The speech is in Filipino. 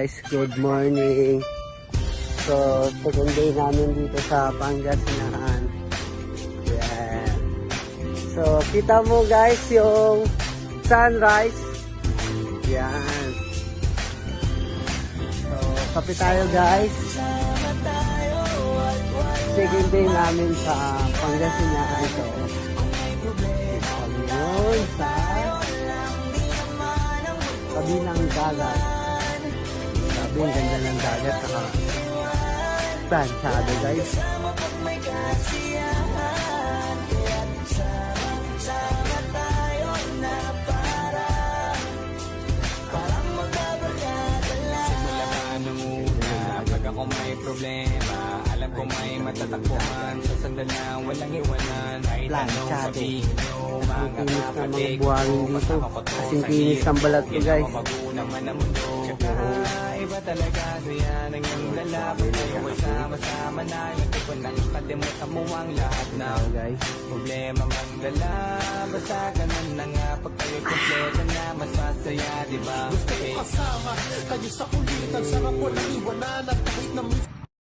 Guys, good morning. So, second day namin dito sa Pangasinan. Yan. So, kita mo guys yung sunrise. Yan. So, kape tayo guys. Second day namin sa Pangasinan. So, yun sa kabilang dagat. Sabi, ang ganda ng dagat. Planchado guys. Pag ako may problema, alam ko may matatakbuhan. Sa sandalang walang iwanan, ay tanong sabihin nyo mga kapatid ko. Kasama ko to sa kinis ng balat ko guys. naman ang mundo. Iba talaga saya ng iyong lalaki. Tayo ay sama-sama na. Hindi ko nang kalimutan mo ang lahat ng problema mang dala. Basta ganun na nga pag kayo'y kompleto na. Mas masaya, diba? Gusto ko kasama kayo sa kulitan. Sarap ko nang iwanan at kahit na